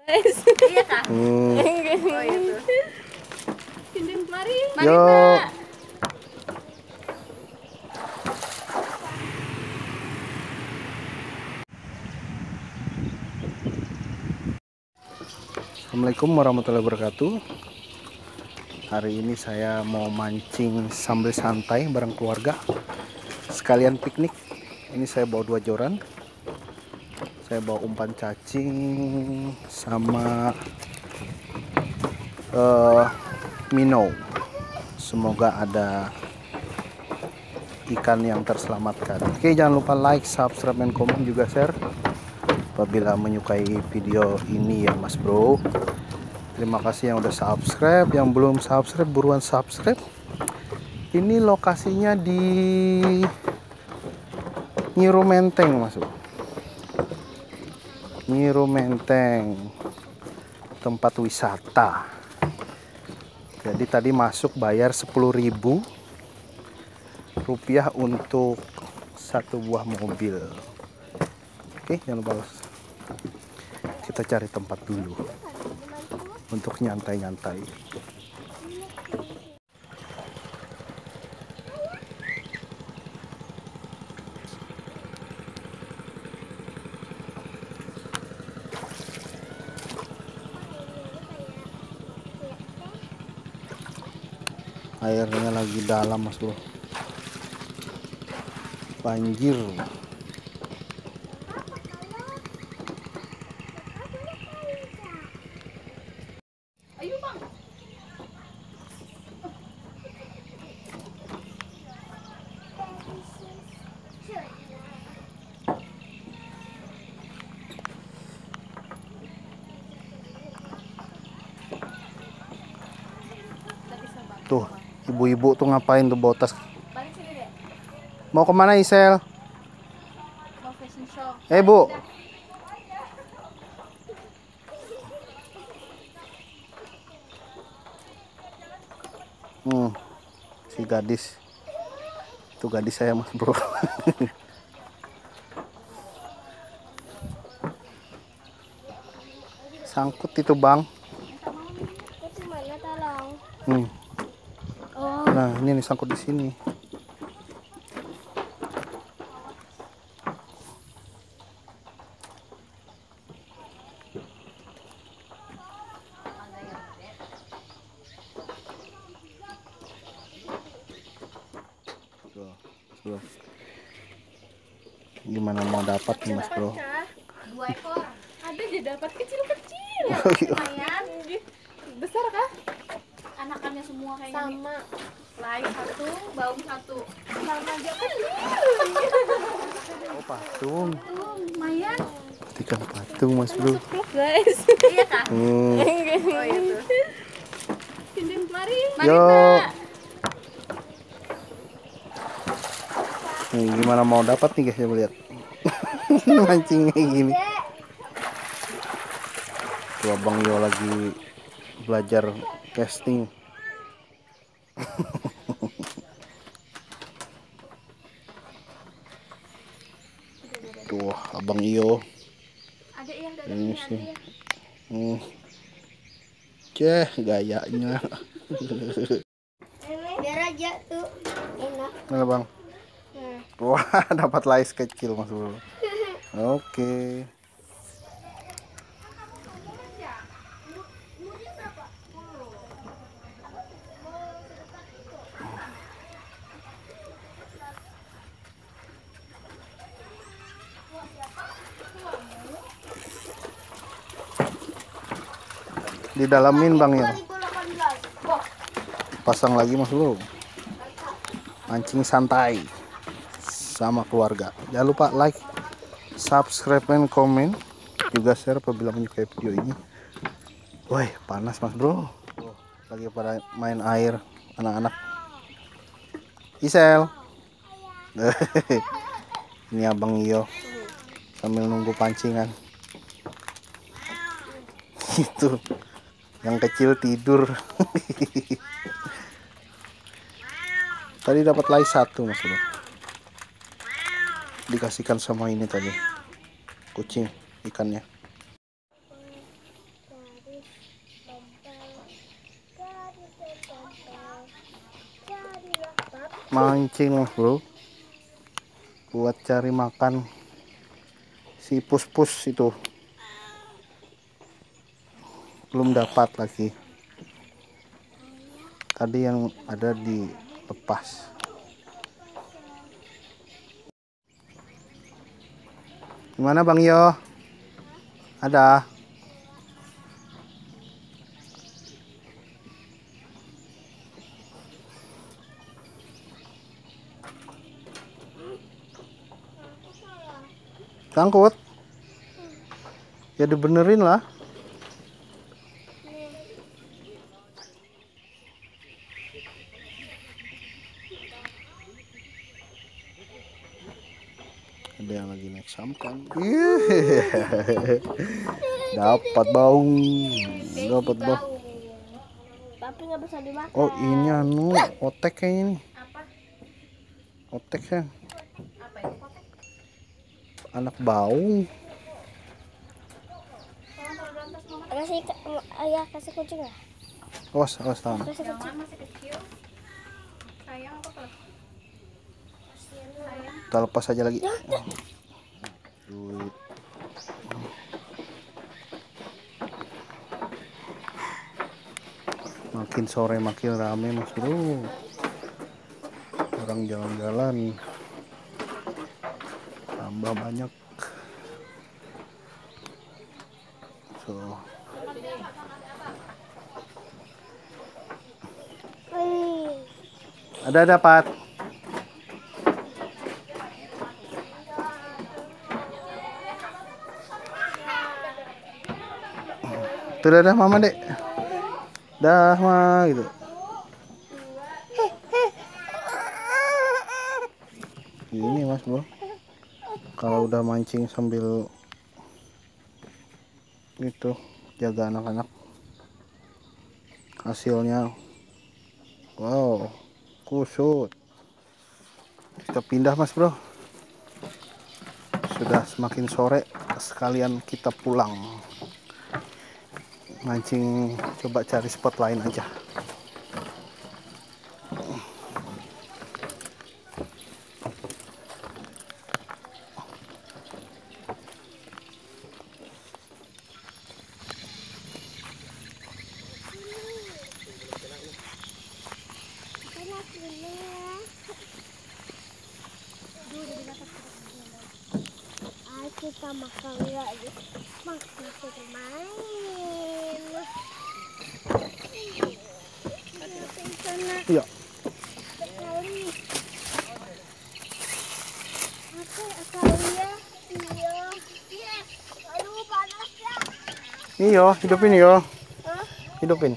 Iya kak? Oh itu. Mari. Mari Mbak. Assalamualaikum warahmatullahi wabarakatuh. Hari ini saya mau mancing sambil santai bareng keluarga, sekalian piknik. Ini saya bawa 2 joran. Saya bawa umpan cacing sama minnow. Semoga ada ikan yang terselamatkan. Oke, jangan lupa like, subscribe, dan komen, juga share apabila menyukai video ini ya Mas Bro. Terima kasih yang udah subscribe, yang belum subscribe buruan subscribe. Ini lokasinya di Nyiru Menteng, Mas Bro. Nyiru Menteng, tempat wisata. Jadi tadi masuk bayar 10.000 rupiah untuk 1 buah mobil. Oke, jangan lupa kita cari tempat dulu untuk nyantai-nyantai. Airnya lagi dalam, Mas Bro. Banjir. Ayo bang. Tuh, ibu-ibu tuh ngapain tuh bawa tas? Balik sini deh. Mau kemana, Isel? Mau fashion show. Bu. Si gadis. Itu gadis saya, Mas Bro. Sangkut itu, Bang. Itu mana tolong? Oh. Nah, ini nih sangkut di sini. Bro. Gimana mau dapat nih, Mas Bro? 2 ekor. Ada dia dapat kecil-kecil. Oh, iya. Lumayan. Besar kah? Anakannya semua kayaknya. Sama. Lain 1, baung 1. Sama aja kecil. Oh, patung. Lumayan. Ikan patung, Mas Bro. Guys. Iya kah? Oh itu. Mari. Mari Yo. Mbak. Nih, gimana mau dapat nih guys, ya lihat. Mancing kayak gini. Tuh Abang Yo lagi belajar casting. Tuh Abang Iyo. Ada yang Ini sih. Gayanya. Biar aja tuh. Enak. Mana Bang? Wah, dapat lais kecil Mas Bro. Oke. Didalamin Bang ya. Pasang lagi Mas Bro. Mancing santai sama keluarga. Jangan lupa like, subscribe, dan komen, juga share apabila menyukai video ini. Woi, panas Mas Bro. Lagi pada main air anak-anak. Isel. Ini Abang Iyo sambil nunggu pancingan. Itu yang kecil tidur. Tadi dapat lais 1 Mas Bro. Dikasihkan sama ini tadi kucing ikannya. Mancing mas bro, buat cari makan si pus-pus itu, belum dapat lagi. Tadi yang ada dilepas. Gimana Bang Yo? Ada? Sangkut? Ya dibenerin lah. Ada yang lagi naik sampan. Dapat baung, dapat baung. Tapi nggak bisa dimakan. Oh ini anu otek kayaknya nih. Apa? Otek ya. Apa itu kotek? Anak baung. Kasih ayah kasih kucing lah. Awas awas tangan. Jangan masih kecil. Sayang apa kalau? Sayang. Kita lepas aja lagi. Duit. Makin sore makin rame mas bro. Orang jalan-jalan tambah banyak. So. Ada dapat. Tuh dah mama dek. Dah mah gitu. Ini mas bro, kalau udah mancing sambil itu jaga anak-anak, hasilnya wow kusut. Kita pindah mas bro, sudah semakin sore, sekalian kita pulang mancing, coba cari spot lain aja. Kita makan lagi, makan main. Iya. Iya, hidupin yo, hidupin.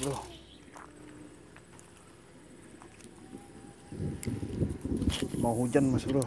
Bro, mau hujan mas bro.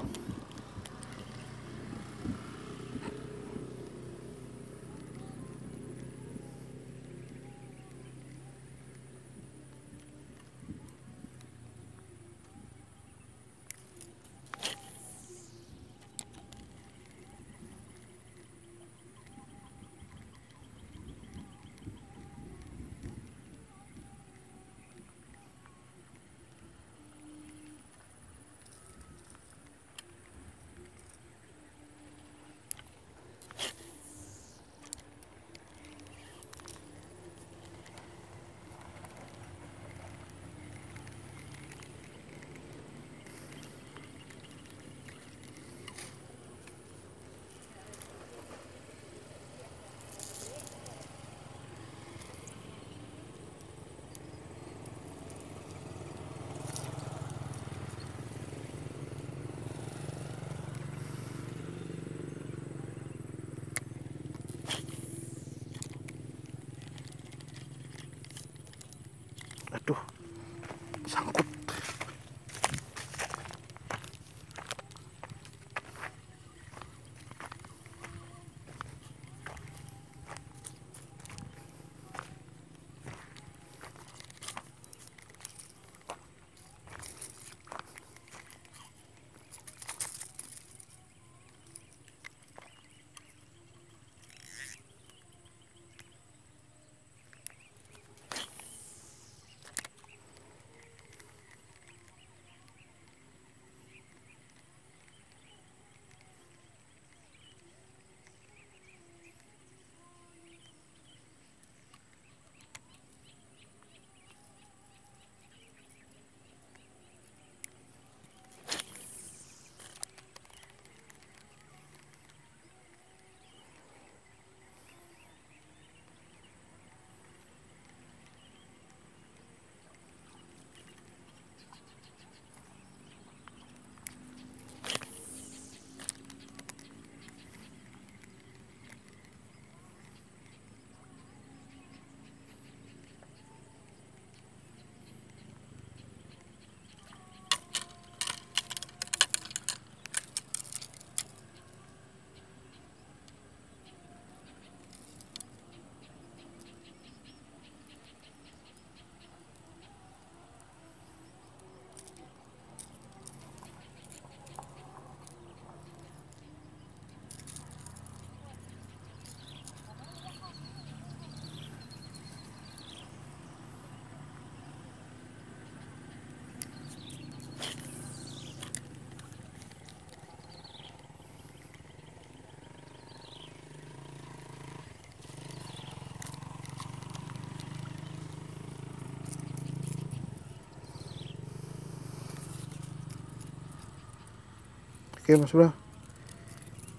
Oke Mas Bro,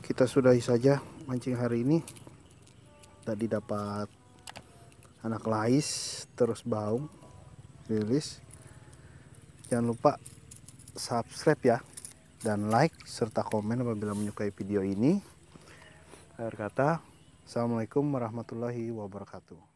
kita sudahi saja mancing hari ini. Tadi dapat anak lais terus baung rilis. Jangan lupa subscribe ya, dan like serta komen apabila menyukai video ini. Akhir kata, assalamualaikum warahmatullahi wabarakatuh.